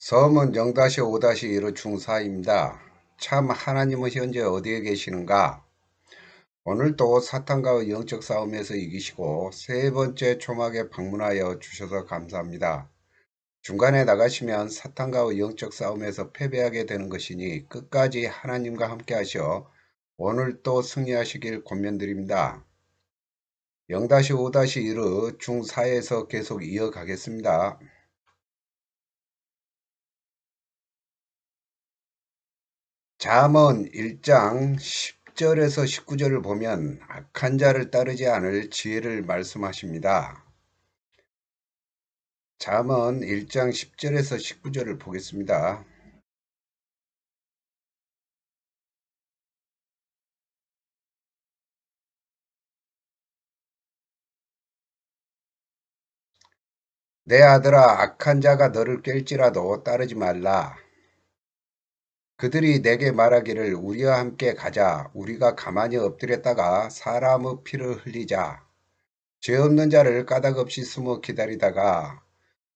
섬은 0-5-1의 중사입니다. 참 하나님은 현재 어디에 계시는가? 오늘도 사탄과의 영적 싸움에서 이기시고 세 번째 초막에 방문하여 주셔서 감사합니다. 중간에 나가시면 사탄과의 영적 싸움에서 패배하게 되는 것이니 끝까지 하나님과 함께 하셔 오늘 또 승리하시길 권면드립니다. 0-5-1의 중4에서 계속 이어가겠습니다. 잠언 1장 10절에서 19절을 보면 악한 자를 따르지 않을 지혜를 말씀하십니다. 잠언 1장 10절에서 19절을 보겠습니다. 내 아들아, 악한 자가 너를 깰지라도 따르지 말라. 그들이 내게 말하기를 우리와 함께 가자. 우리가 가만히 엎드렸다가 사람의 피를 흘리자. 죄 없는 자를 까닭없이 숨어 기다리다가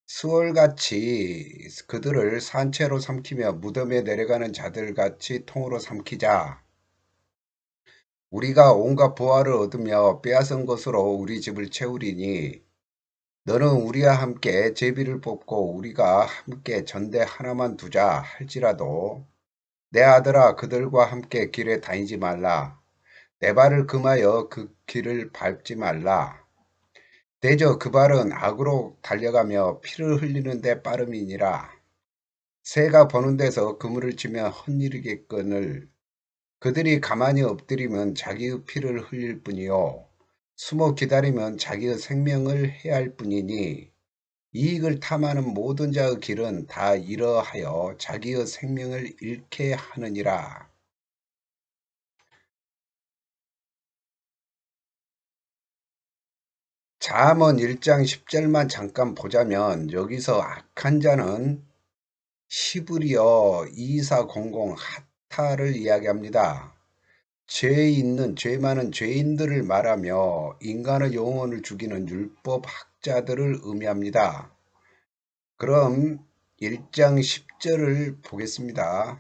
수월같이 그들을 산채로 삼키며 무덤에 내려가는 자들같이 통으로 삼키자. 우리가 온갖 보화를 얻으며 빼앗은 것으로 우리 집을 채우리니 너는 우리와 함께 제비를 뽑고 우리가 함께 전대 하나만 두자 할지라도 내 아들아 그들과 함께 길에 다니지 말라. 내 발을 금하여 그 길을 밟지 말라. 대저 그 발은 악으로 달려가며 피를 흘리는 데 빠름이니라. 새가 보는 데서 그물을 치며 헛일이겠거늘 그들이 가만히 엎드리면 자기의 피를 흘릴 뿐이요 숨어 기다리면 자기의 생명을 해할 뿐이니 이익을 탐하는 모든 자의 길은 다 이러하여 자기의 생명을 잃게 하느니라. 잠언 1장 10절만 잠깐 보자면 여기서 악한 자는 시브리어 2400 핫타를 이야기합니다. 죄 많은 죄인들을 말하며 인간의 영혼을 죽이는 율법 학자들을 의미합니다. 그럼 1장 10절을 보겠습니다.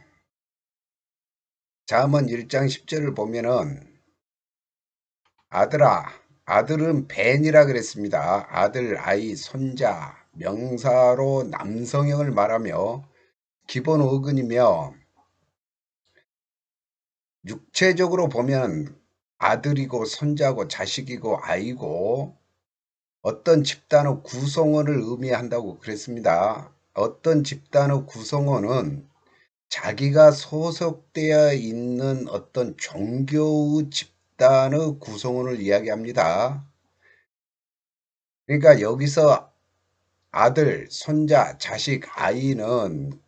잠언 1장 10절을 보면은 아들아, 아들은 벤이라 그랬습니다. 아들, 아이, 손자, 명사로 남성형을 말하며 기본 어근이며 육체적으로 보면 아들이고 손자고 자식이고 아이고 어떤 집단의 구성원을 의미한다고 그랬습니다. 어떤 집단의 구성원은 자기가 소속되어 있는 어떤 종교의 집단의 구성원을 이야기합니다. 그러니까 여기서 아들, 손자, 자식, 아이는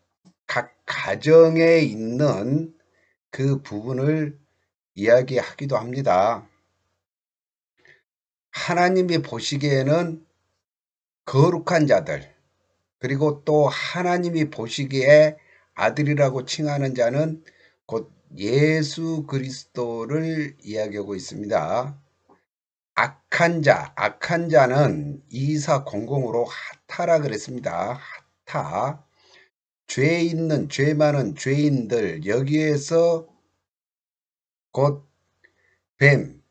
각 가정에 있는 그 부분을 이야기하기도 합니다. 하나님이 보시기에는 거룩한 자들, 그리고 또 하나님이 보시기에 아들이라고 칭하는 자는 곧 예수 그리스도를 이야기하고 있습니다. 악한 자는 2400으로 핫타라 그랬습니다. 핫타. 죄 많은 죄인들, 여기에서 곧 뱀,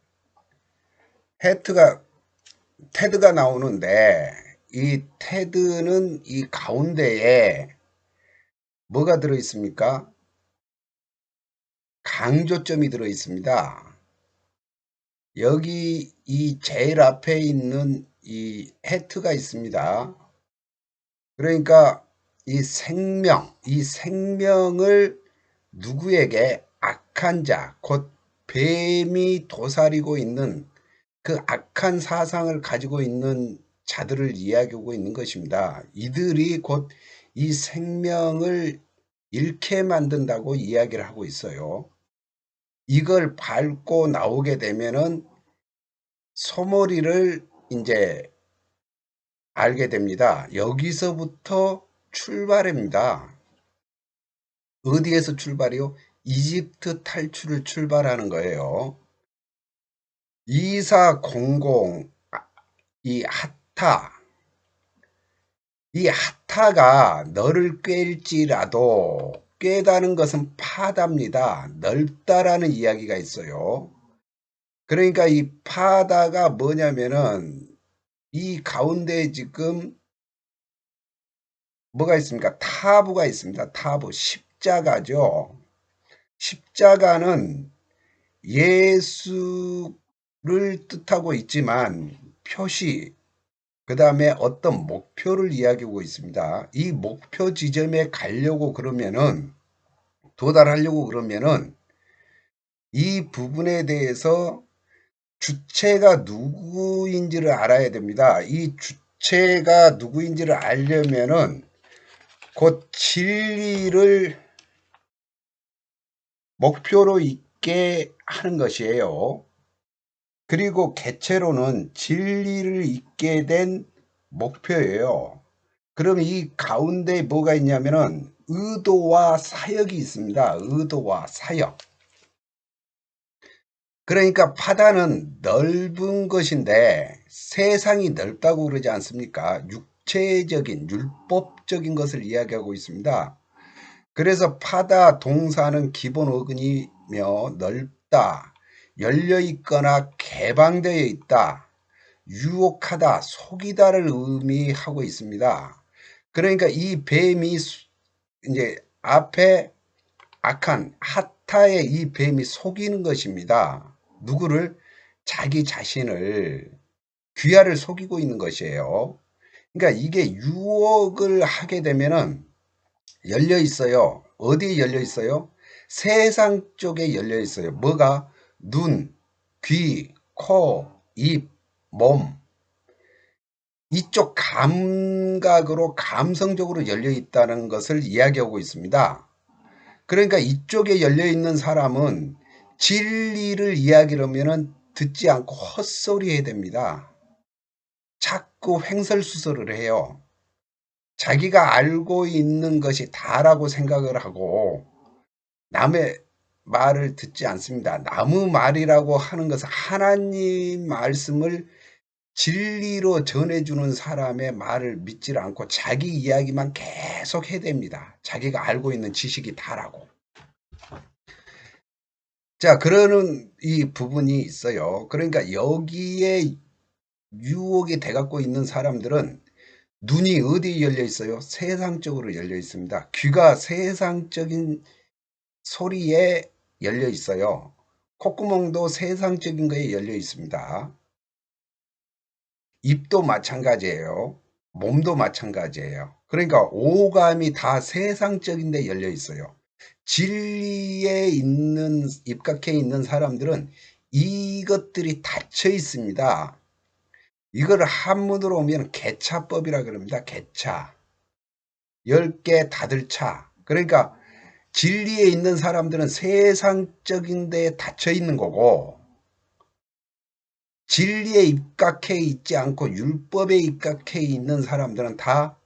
테드가 나오는데 이 테드는 이 가운데에 뭐가 들어 있습니까? 강조점이 들어 있습니다. 여기 이 제일 앞에 있는 이 해트가 있습니다. 그러니까 이 생명을 누구에게 악한 자, 곧 뱀이 도사리고 있는 그 악한 사상을 가지고 있는 자들을 이야기하고 있는 것입니다. 이들이 곧 이 생명을 잃게 만든다고 이야기를 하고 있어요. 이걸 밟고 나오게 되면은 소머리를 이제 알게 됩니다. 여기서부터 출발입니다. 어디에서 출발이요? 이집트 탈출을 출발하는 거예요. 2400, 이 하타, 이 하타가 너를 꿰일지라도 꿰다는 것은 파다입니다. 넓다라는 이야기가 있어요. 그러니까 이 파다가 뭐냐면은 이 가운데 지금 뭐가 있습니까? 타부가 있습니다. 타부 십자가죠. 십자가는 예수를 뜻하고 있지만 표시, 그 다음에 어떤 목표를 이야기하고 있습니다. 이 목표 지점에 가려고 그러면은, 도달하려고 그러면은 이 부분에 대해서 주체가 누구인지를 알아야 됩니다. 이 주체가 누구인지를 알려면은 곧 진리를 목표로 있게 하는 것이에요. 그리고 개체로는 진리를 잊게 된 목표예요. 그럼 이 가운데 뭐가 있냐면은 의도와 사역이 있습니다. 의도와 사역. 그러니까 파다는 넓은 것인데 세상이 넓다고 그러지 않습니까? 육체적인 율법적인 것을 이야기하고 있습니다. 그래서 파다 동사는 기본 어근이며 넓다, 열려있거나 개방되어 있다, 유혹하다, 속이다를 의미하고 있습니다. 그러니까 이 뱀이 이제 앞에 악한 하타의 이 뱀이 속이는 것입니다. 누구를? 자기 자신을, 귀하를 속이고 있는 것이에요. 그러니까 이게 유혹을 하게 되면은 열려 있어요. 어디에 열려 있어요? 세상 쪽에 열려 있어요. 뭐가? 눈, 귀, 코, 입, 몸. 이쪽 감각으로 감성적으로 열려 있다는 것을 이야기하고 있습니다. 그러니까 이쪽에 열려 있는 사람은 진리를 이야기하면은 듣지 않고 헛소리 해야 됩니다. 자꾸 횡설수설을 해요. 자기가 알고 있는 것이 다라고 생각을 하고 남의 말을 듣지 않습니다. 남의 말이라고 하는 것은 하나님 말씀을 진리로 전해주는 사람의 말을 믿지 않고 자기 이야기만 계속 해댑니다. 자기가 알고 있는 지식이 다라고. 자, 그러는 이 부분이 있어요. 그러니까 여기에 유혹이 돼갖고 있는 사람들은 눈이 어디에 열려 있어요? 세상적으로 열려 있습니다. 귀가 세상적인 소리에 열려 있어요. 콧구멍도 세상적인 거에 열려 있습니다. 입도 마찬가지예요. 몸도 마찬가지예요. 그러니까 오감이 다 세상적인 데 열려 있어요. 진리에 있는, 입각해 있는 사람들은 이것들이 닫혀 있습니다. 이걸 한문으로 오면 개차법이라 그럽니다. 개차. 10개 닫을 차. 그러니까 진리에 있는 사람들은 세상적인 데에 닫혀 있는 거고, 진리에 입각해 있지 않고 율법에 입각해 있는 사람들은 다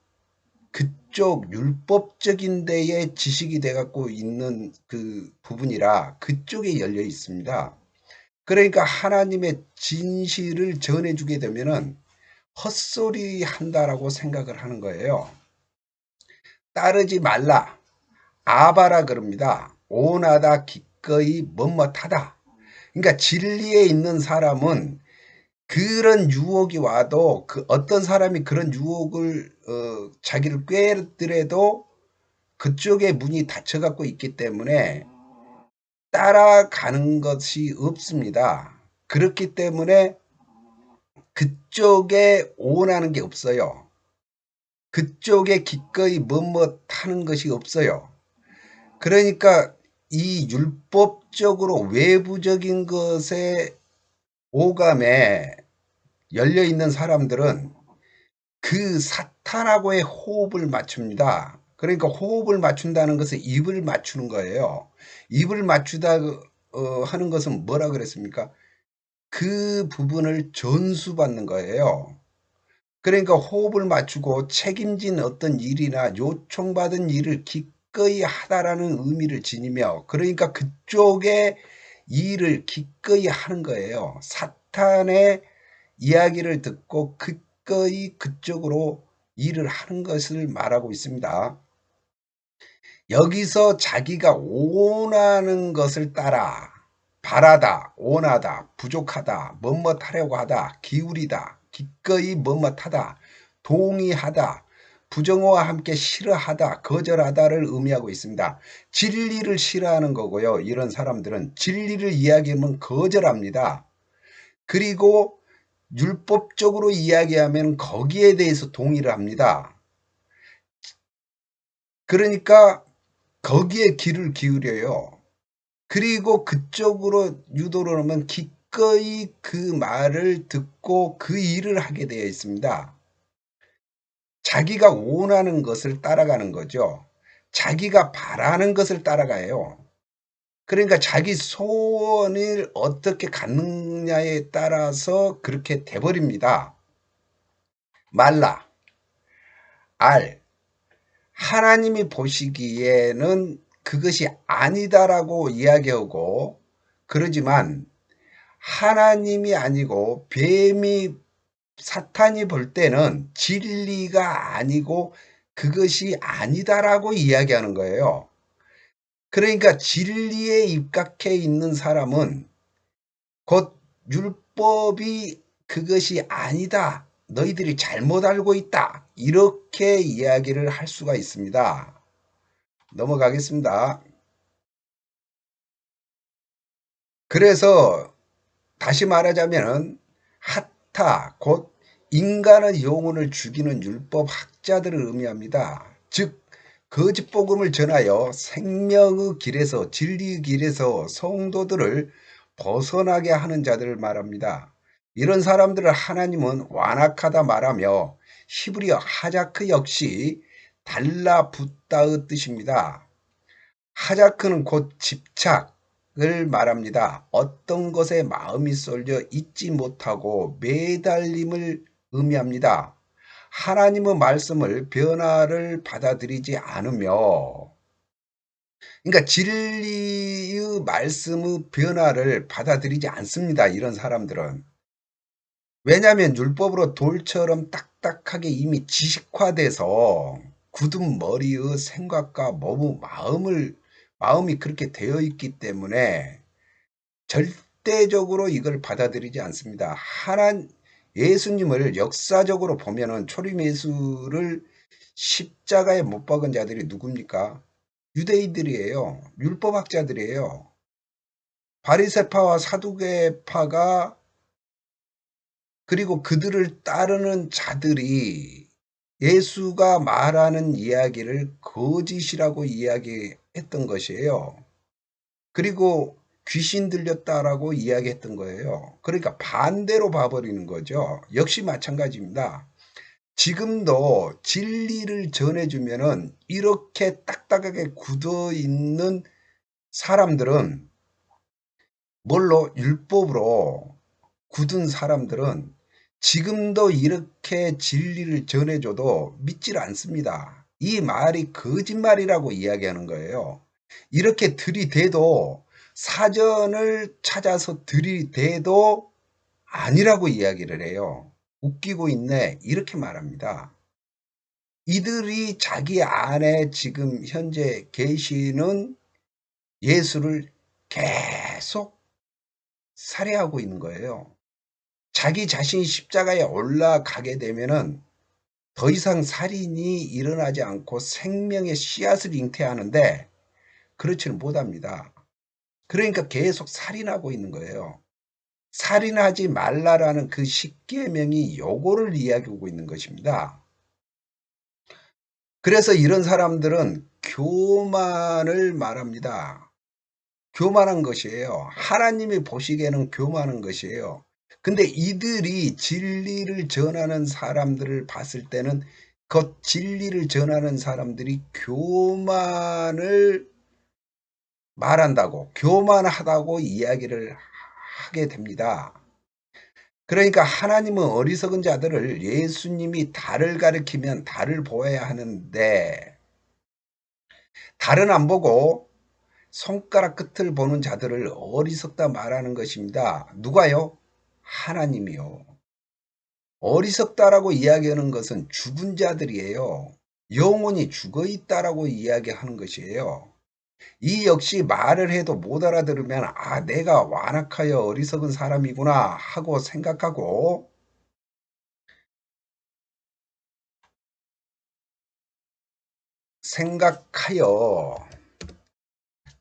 그쪽 율법적인 데에 지식이 돼 갖고 있는 그 부분이라 그쪽에 열려 있습니다. 그러니까 하나님의 진실을 전해주게 되면은 헛소리 한다라고 생각을 하는 거예요. 따르지 말라. 아바라 그럽니다. 온하다, 기꺼이, 멋멋하다. 그러니까 진리에 있는 사람은 그런 유혹이 와도 그 어떤 사람이 그런 유혹을 자기를 꾀더라도 그쪽에 문이 닫혀 갖고 있기 때문에 따라가는 것이 없습니다. 그렇기 때문에 그쪽에 오원하는 게 없어요. 그쪽에 기꺼이 멋멋하는 것이 없어요. 그러니까 이 율법적으로 외부적인 것에 오감에 열려 있는 사람들은 그 사탄하고의 호흡을 맞춥니다. 그러니까 호흡을 맞춘다는 것은 입을 맞추는 거예요. 입을 맞추다 하는 것은 뭐라 그랬습니까? 그 부분을 전수받는 거예요. 그러니까 호흡을 맞추고 책임진 어떤 일이나 요청받은 일을 기꺼이 하다라는 의미를 지니며, 그러니까 그쪽에 일을 기꺼이 하는 거예요. 사탄의 이야기를 듣고 기꺼이 그쪽으로 일을 하는 것을 말하고 있습니다. 여기서 자기가 원하는 것을 따라 바라다, 원하다, 부족하다, 뭐뭇하려고 하다, 기울이다, 기꺼이 뭐뭇하다, 동의하다, 부정어와 함께 싫어하다, 거절하다를 의미하고 있습니다. 진리를 싫어하는 거고요. 이런 사람들은 진리를 이야기하면 거절합니다. 그리고 율법적으로 이야기하면 거기에 대해서 동의를 합니다. 그러니까 거기에 귀를 기울여요. 그리고 그쪽으로 유도를 하면 기꺼이 그 말을 듣고 그 일을 하게 되어 있습니다. 자기가 원하는 것을 따라가는 거죠. 자기가 바라는 것을 따라가요. 그러니까 자기 소원을 어떻게 갖느냐에 따라서 그렇게 돼버립니다. 말라, 알, 하나님이 보시기에는 그것이 아니다라고 이야기하고 그러지만 하나님이 아니고 뱀이 사탄이 볼 때는 진리가 아니고 그것이 아니다라고 이야기하는 거예요. 그러니까 진리에 입각해 있는 사람은 곧 율법이 그것이 아니다. 너희들이 잘못 알고 있다. 이렇게 이야기를 할 수가 있습니다. 넘어가겠습니다. 그래서 다시 말하자면 하타 곧 인간의 영혼을 죽이는 율법 학자들을 의미합니다. 즉 거짓 복음을 전하여 생명의 길에서 진리의 길에서 성도들을 벗어나게 하는 자들을 말합니다. 이런 사람들을 하나님은 완악하다 말하며 히브리어 하자크 역시 달라붙다의 뜻입니다. 하자크는 곧 집착을 말합니다. 어떤 것에 마음이 쏠려 잊지 못하고 매달림을 의미합니다. 하나님의 말씀을 변화를 받아들이지 않으며 그러니까 진리의 말씀의 변화를 받아들이지 않습니다. 이런 사람들은. 왜냐하면 율법으로 돌처럼 딱딱하게 이미 지식화돼서 굳은 머리의 생각과 마음이 그렇게 되어 있기 때문에 절대적으로 이걸 받아들이지 않습니다. 예수님을 역사적으로 보면은 초림 예수를 십자가에 못 박은 자들이 누굽니까? 유대인들이에요. 율법학자들이에요. 바리새파와 사두개파가 그리고 그들을 따르는 자들이 예수가 말하는 이야기를 거짓이라고 이야기했던 것이에요. 그리고 귀신 들렸다라고 이야기했던 거예요. 그러니까 반대로 봐버리는 거죠. 역시 마찬가지입니다. 지금도 진리를 전해주면은 이렇게 딱딱하게 굳어 있는 사람들은 뭘로 율법으로 굳은 사람들은 지금도 이렇게 진리를 전해줘도 믿질 않습니다. 이 말이 거짓말이라고 이야기하는 거예요. 이렇게 들이대도 사전을 찾아서 들이대도 아니라고 이야기를 해요. 웃기고 있네 이렇게 말합니다. 이들이 자기 안에 지금 현재 계시는 예수를 계속 살해하고 있는 거예요. 자기 자신이 십자가에 올라가게 되면은 더 이상 살인이 일어나지 않고 생명의 씨앗을 잉태하는데 그렇지는 못합니다. 그러니까 계속 살인하고 있는 거예요. 살인하지 말라라는 그 십계명이 요거를 이야기하고 있는 것입니다. 그래서 이런 사람들은 교만을 말합니다. 교만한 것이에요. 하나님이 보시기에는 교만한 것이에요. 근데 이들이 진리를 전하는 사람들을 봤을 때는 그 진리를 전하는 사람들이 교만을 말한다고 교만하다고 이야기를 하게 됩니다. 그러니까 하나님은 어리석은 자들을 예수님이 달을 가리키면 달을 보아야 하는데 달은 안 보고 손가락 끝을 보는 자들을 어리석다 말하는 것입니다. 누가요? 하나님이요. 어리석다라고 이야기하는 것은 죽은 자들이에요. 영혼이 죽어 있다라고 이야기하는 것이에요. 이 역시 말을 해도 못 알아들으면 아, 내가 완악하여 어리석은 사람이구나 하고 생각하여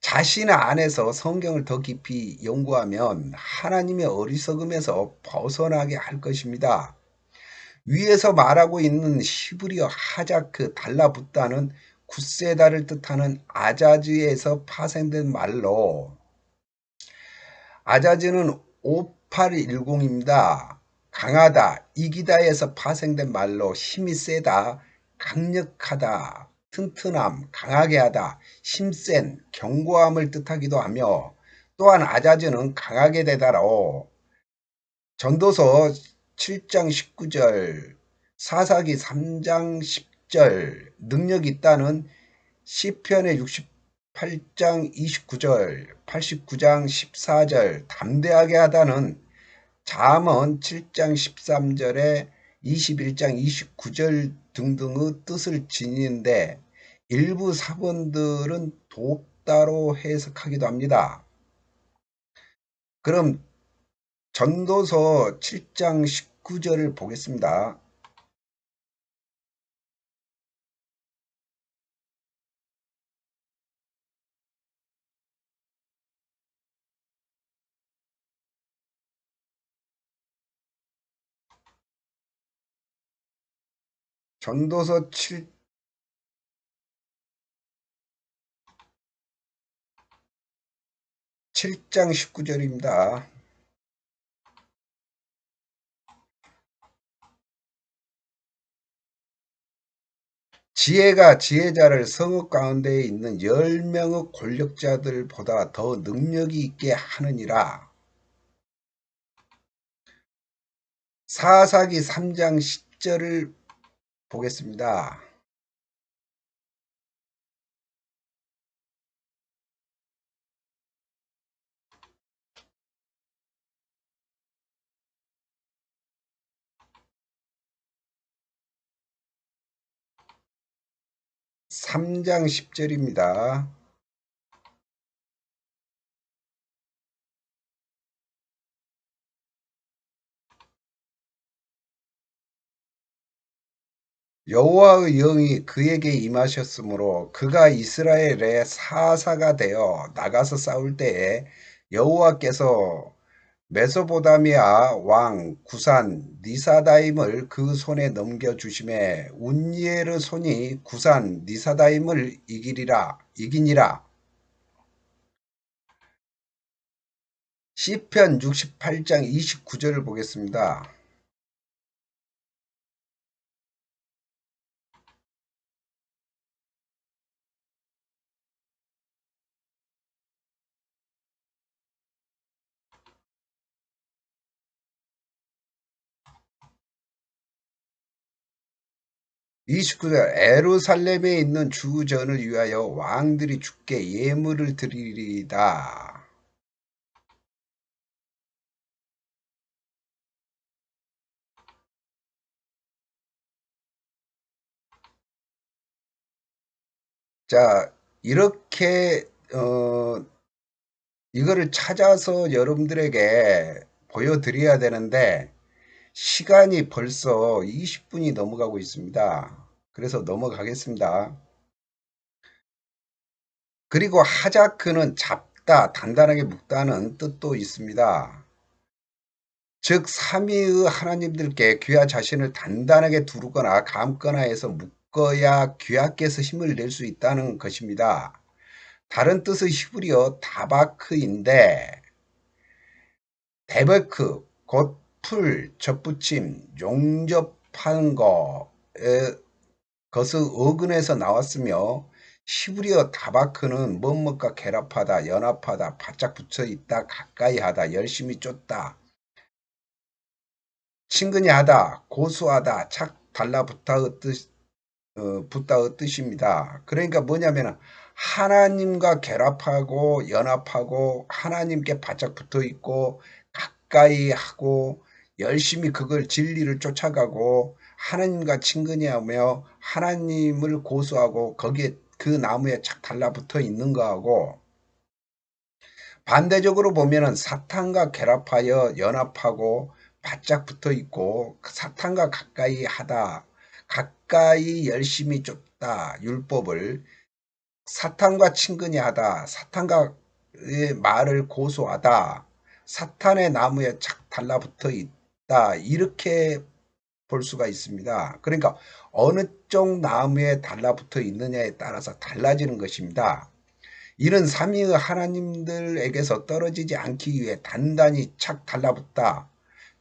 자신 안에서 성경을 더 깊이 연구하면 하나님의 어리석음에서 벗어나게 할 것입니다. 위에서 말하고 있는 히브리어 하자크 달라붙다는 굳세다를 뜻하는 아자즈에서 파생된 말로, 아자즈는 5810입니다. 강하다, 이기다에서 파생된 말로 힘이 세다, 강력하다, 튼튼함, 강하게 하다, 힘센, 견고함을 뜻하기도 하며, 또한 아자즈는 강하게 되다로 전도서 7장 19절, 사사기 3장 10절, 능력 있다는 시편의 68장 29절, 89장 14절, 담대하게 하다는 잠언 7장 13절에 21장 29절 등등의 뜻을 지니는데 일부 사본들은 돕다로 해석하기도 합니다. 그럼 전도서 7장 19절을 보겠습니다. 전도서 7장 19절입니다. 지혜가 지혜자를 성읍 가운데에 있는 10명의 권력자들보다 더 능력이 있게 하느니라. 사사기 3장 10절을 보겠습니다. 삼장 10절입니다. 여호와의 영이 그에게 임하셨으므로 그가 이스라엘의 사사가 되어 나가서 싸울 때에 여호와께서 메소보다미아 왕 구산 니사다임을 그 손에 넘겨주심에 운니엘의 손이 구산 니사다임을 이기니라. 시편 68장 29절을 보겠습니다. 에루살렘에 있는 주전을 위하여 왕들이 주께 예물을 드리리다. 자, 이렇게 이거를 찾아서 여러분들에게 보여드려야 되는데 시간이 벌써 20분이 넘어가고 있습니다. 그래서 넘어가겠습니다. 그리고 하자크는 잡다, 단단하게 묶다는 뜻도 있습니다. 즉 삼위의 하나님들께 귀하 자신을 단단하게 두르거나 감거나 해서 묶어야 귀하께서 힘을 낼 수 있다는 것입니다. 다른 뜻의 히브리어 다바크인데 데베크, 곧 풀, 접붙임, 용접하는 것의 어근에서 나왔으며 히브리어 다바크는 뭐뭐과 결합하다, 연합하다, 바짝 붙어있다, 가까이 하다, 열심히 쫓다, 친근히 하다, 고수하다, 착 달라붙다의 뜻입니다. 그러니까 뭐냐면 하나님과 결합하고 연합하고 하나님께 바짝 붙어있고 가까이 하고 열심히 그걸 진리를 쫓아가고 하나님과 친근히하며 하나님을 고수하고 거기에 그 나무에 착 달라붙어 있는 거하고, 반대적으로 보면은 사탄과 결합하여 연합하고 바짝 붙어 있고 사탄과 가까이 하다, 가까이 열심히 쫓다, 율법을 사탄과 친근히 하다, 사탄과의 말을 고소하다, 사탄의 나무에 착 달라붙어 있다, 이렇게 볼 수가 있습니다. 그러니까 어느 쪽 나무에 달라붙어 있느냐에 따라서 달라지는 것입니다. 이는 삼위의 하나님들에게서 떨어지지 않기 위해 단단히 착 달라붙다,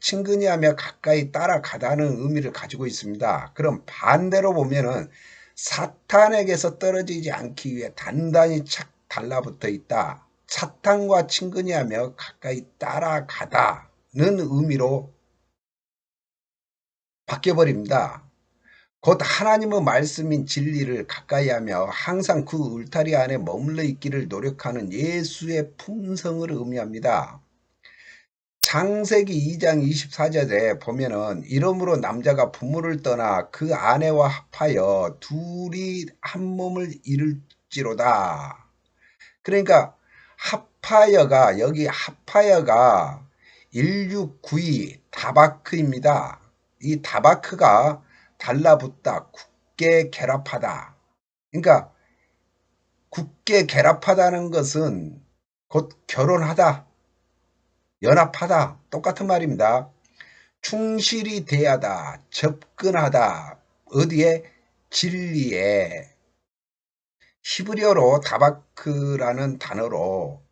친근히 하며 가까이 따라가다는 의미를 가지고 있습니다. 그럼 반대로 보면은 사탄에게서 떨어지지 않기 위해 단단히 착 달라붙어 있다, 사탄과 친근히 하며 가까이 따라가다는 의미로 바뀌어버립니다. 곧 하나님의 말씀인 진리를 가까이하며 항상 그 울타리 안에 머물러 있기를 노력하는 예수의 품성을 의미합니다. 창세기 2장 24절에 보면은 이러므로 남자가 부모를 떠나 그 아내와 합하여 둘이 한 몸을 이룰지로다. 그러니까 합하여가, 여기 합하여가 1692 다바크입니다. 이 다바크가 달라붙다, 굳게 결합하다. 그러니까 굳게 결합하다는 것은 곧 결혼하다, 연합하다, 똑같은 말입니다. 충실히 대하다, 접근하다, 어디에? 진리에. 히브리어로 다바크라는 단어로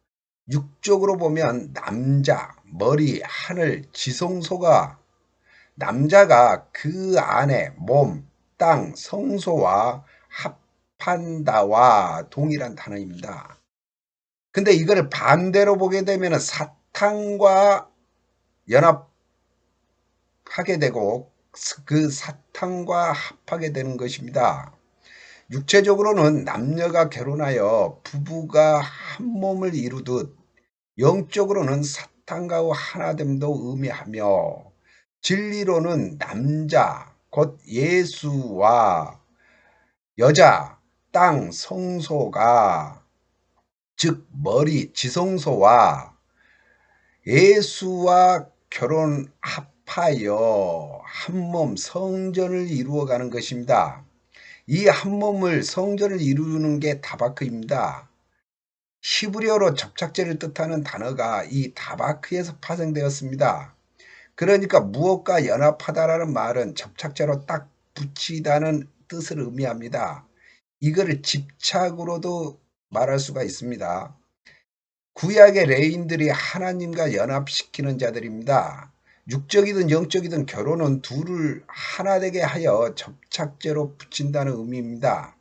육적으로 보면 남자, 머리, 하늘, 지성소가, 남자가 그 안에 몸, 땅, 성소와 합한다와 동일한 단어입니다. 근데 이걸 반대로 보게 되면 사탄과 연합하게 되고 그 사탄과 합하게 되는 것입니다. 육체적으로는 남녀가 결혼하여 부부가 한 몸을 이루듯 영적으로는 사탄과 하나됨도 의미하며, 진리로는 남자 곧 예수와 여자, 땅, 성소가, 즉 머리, 지성소와 예수와 결혼 합하여 한 몸 성전을 이루어가는 것입니다. 이 한 몸을 성전을 이루는 게 다바크입니다. 히브리어로 접착제를 뜻하는 단어가 이 다바크에서 파생되었습니다. 그러니까 무엇과 연합하다라는 말은 접착제로 딱 붙이다는 뜻을 의미합니다. 이거를 집착으로도 말할 수가 있습니다. 구약의 레인들이 하나님과 연합시키는 자들입니다. 육적이든 영적이든 결혼은 둘을 하나 되게 하여 접착제로 붙인다는 의미입니다.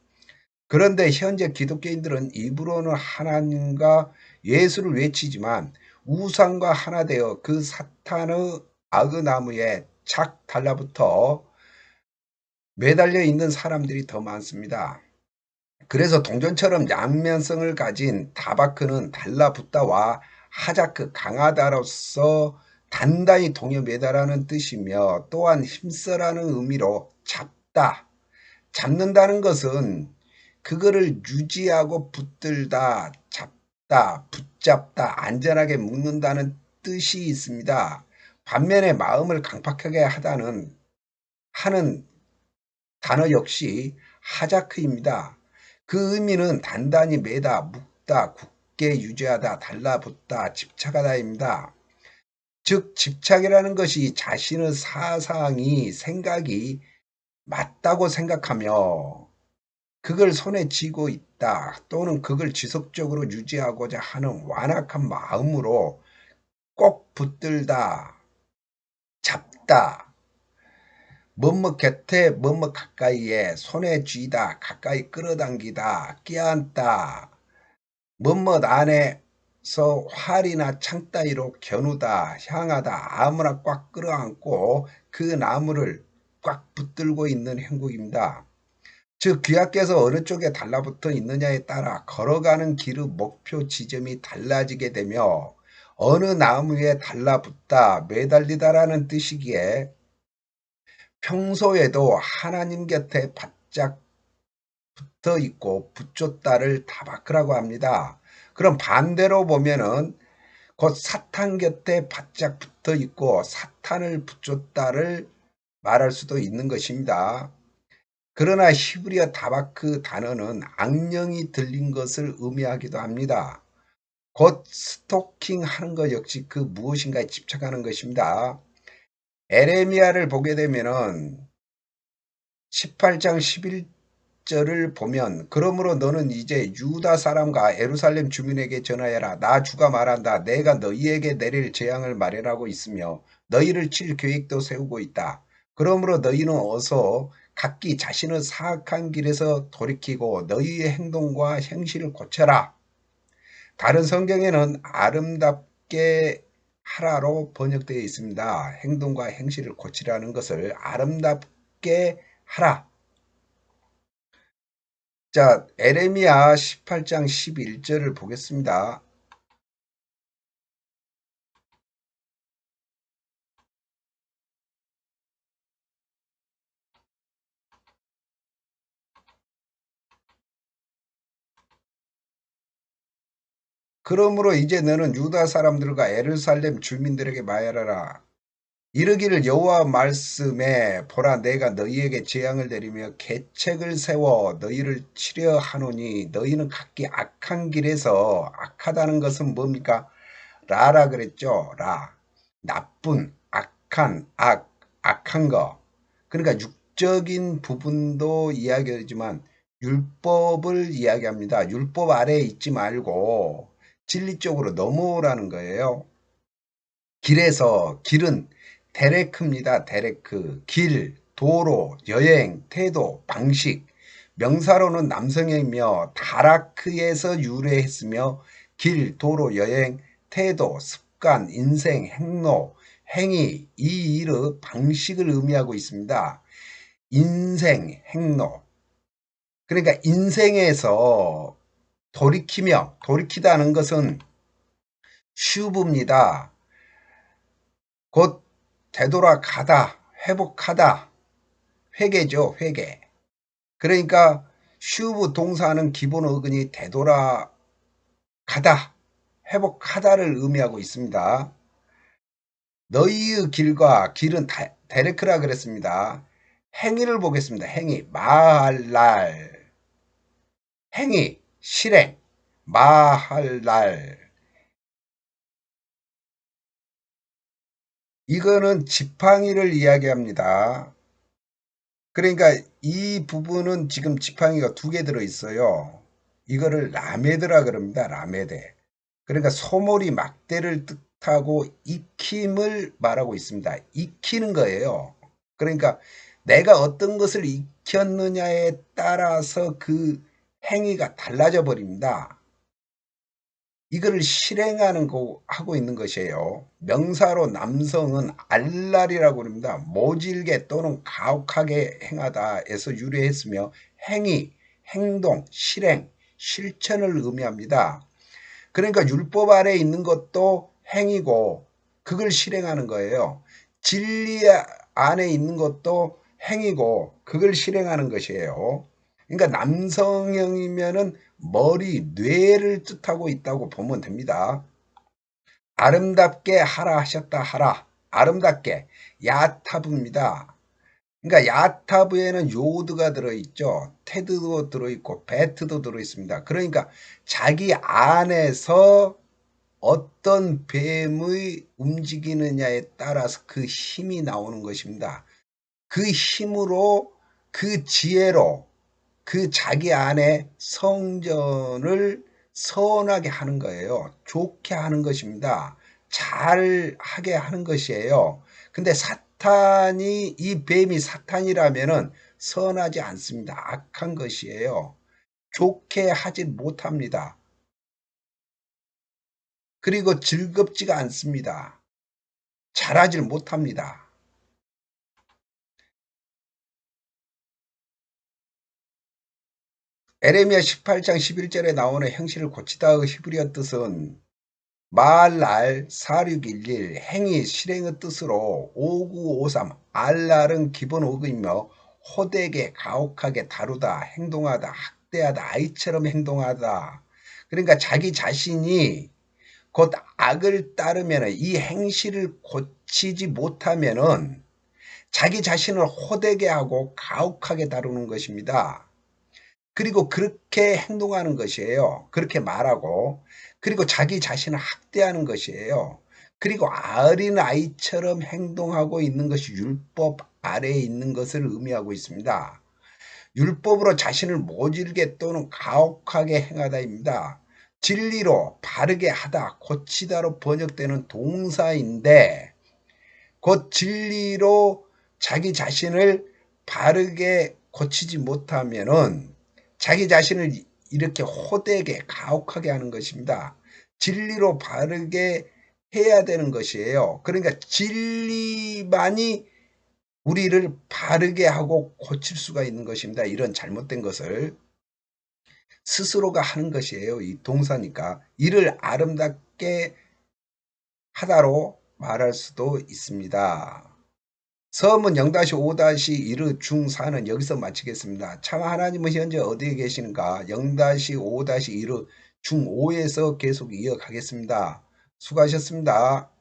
그런데 현재 기독교인들은 입으로는 하나님과 예수를 외치지만 우상과 하나 되어 그 사탄의 악의 나무에 착 달라붙어 매달려 있는 사람들이 더 많습니다. 그래서 동전처럼 양면성을 가진 다바크는 달라붙다와 하자크 강하다로서 단단히 동여 매달하는 뜻이며, 또한 힘써라는 의미로 잡다, 잡는다는 것은 그거를 유지하고 붙들다, 잡다, 붙잡다, 안전하게 묶는다는 뜻이 있습니다. 반면에 마음을 강팍하게 하는 단어 역시 하자크입니다. 그 의미는 단단히 매다, 묶다, 굳게 유지하다, 달라붙다, 집착하다입니다. 즉 집착이라는 것이 자신의 사상이, 생각이 맞다고 생각하며 그걸 손에 쥐고 있다, 또는 그걸 지속적으로 유지하고자 하는 완악한 마음으로 꼭 붙들다, 잡다, 뭐뭐 곁에 뭐뭐 가까이에 손에 쥐다, 가까이 끌어당기다, 끼안다, 뭐뭐 안에서 활이나 창 따위로 겨누다, 향하다, 아무나 꽉 끌어안고 그 나무를 꽉 붙들고 있는 형국입니다. 즉 귀하께서 어느 쪽에 달라붙어 있느냐에 따라 걸어가는 길의 목표 지점이 달라지게 되며 어느 나무에 달라붙다 매달리다라는 뜻이기에 평소에도 하나님 곁에 바짝 붙어 있고 붙잡다를 다바크라고 합니다. 그럼 반대로 보면은 곧 사탄 곁에 바짝 붙어 있고 사탄을 붙잡다를 말할 수도 있는 것입니다. 그러나 히브리어 다바크 단어는 악령이 들린 것을 의미하기도 합니다. 곧 스토킹 하는 것 역시 그 무엇인가에 집착하는 것입니다. 에레미야를 보게 되면은 18장 11절을 보면 그러므로 너는 이제 유다 사람과 예루살렘 주민에게 전하여라. 나 주가 말한다. 내가 너희에게 내릴 재앙을 마련하고 있으며 너희를 칠 계획도 세우고 있다. 그러므로 너희는 어서 각기 자신의 사악한 길에서 돌이키고 너희의 행동과 행실을 고쳐라. 다른 성경에는 아름답게 하라로 번역되어 있습니다. 행동과 행실을 고치라는 것을 아름답게 하라. 자, 에레미야 18장 11절을 보겠습니다. 그러므로 이제 너는 유다 사람들과 예루살렘 주민들에게 말하라. 이르기를 여호와 말씀에 보라 내가 너희에게 재앙을 내리며 계책을 세워 너희를 치려 하노니 너희는 각기 악한 길에서 악하다는 것은 뭡니까? 라라 그랬죠. 라. 나쁜, 악한, 악한 거. 그러니까 육적인 부분도 이야기하지만 율법을 이야기합니다. 율법 아래에 있지 말고 진리 쪽으로 넘어오라는 거예요. 길에서 길은 데레크입니다. 데레크. 길, 도로, 여행, 태도, 방식. 명사로는 남성이며 다라크에서 유래했으며 길, 도로, 여행, 태도, 습관, 인생, 행로, 행위, 이 일의 방식을 의미하고 있습니다. 인생, 행로. 그러니까 인생에서 돌이키다는 것은 슈브입니다. 곧 되돌아가다, 회복하다, 회개죠, 회개. 그러니까 슈브 동사는 기본 어근이 되돌아가다, 회복하다를 의미하고 있습니다. 너희의 길과 길은 데레크라 그랬습니다. 행위를 보겠습니다. 행위, 마할랄. 행위, 실행, 마할랄. 이거는 지팡이를 이야기합니다. 그러니까 이 부분은 지금 지팡이가 두 개 들어있어요. 이거를 라메드라 그럽니다. 라메데. 그러니까 소몰이 막대를 뜻하고 익힘을 말하고 있습니다. 익히는 거예요. 그러니까 내가 어떤 것을 익혔느냐에 따라서 그 행위가 달라져 버립니다. 이거를 실행하는 거 하고 있는 것이에요. 명사로 남성은 알랄이라고 합니다. 모질게 또는 가혹하게 행하다에서 유래했으며 행위, 행동, 실행, 실천을 의미합니다. 그러니까 율법 아래에 있는 것도 행위고 그걸 실행하는 거예요. 진리 안에 있는 것도 행위고 그걸 실행하는 것이에요. 그러니까 남성형이면은 머리, 뇌를 뜻하고 있다고 보면 됩니다. 아름답게 하라 하셨다 하라. 아름답게. 야타브입니다. 그러니까 야타브에는 요드가 들어있죠. 테드도 들어있고 베트도 들어있습니다. 그러니까 자기 안에서 어떤 뱀의 움직이느냐에 따라서 그 힘이 나오는 것입니다. 그 힘으로 그 지혜로 그 자기 안에 성전을 선하게 하는 거예요. 좋게 하는 것입니다. 잘 하게 하는 것이에요. 근데 사탄이 이 뱀이 사탄이라면은 선하지 않습니다. 악한 것이에요. 좋게 하지 못합니다. 그리고 즐겁지가 않습니다. 잘하질 못합니다. 에레미야 18장 11절에 나오는 행실을 고치다의 히브리어 뜻은 말날 4611 행위 실행의 뜻으로 5953 알랄은 기본 어근이며 호되게 가혹하게 다루다 행동하다 학대하다 아이처럼 행동하다. 그러니까 자기 자신이 곧 악을 따르면 이 행실을 고치지 못하면은 자기 자신을 호되게 하고 가혹하게 다루는 것입니다. 그리고 그렇게 행동하는 것이에요. 그렇게 말하고 그리고 자기 자신을 학대하는 것이에요. 그리고 어린 아이처럼 행동하고 있는 것이 율법 아래에 있는 것을 의미하고 있습니다. 율법으로 자신을 모질게 또는 가혹하게 행하다입니다. 진리로 바르게 하다, 고치다로 번역되는 동사인데 곧 진리로 자기 자신을 바르게 고치지 못하면은 자기 자신을 이렇게 호되게 가혹하게 하는 것입니다. 진리로 바르게 해야 되는 것이에요. 그러니까 진리만이 우리를 바르게 하고 고칠 수가 있는 것입니다. 이런 잘못된 것을 스스로가 하는 것이에요. 이 동사니까 이를 아름답게 하다로 말할 수도 있습니다. 서문 0-5-1의 중4는 여기서 마치겠습니다. 참 하나님은 현재 어디에 계시는가? 0-5-1의 중5에서 계속 이어가겠습니다. 수고하셨습니다.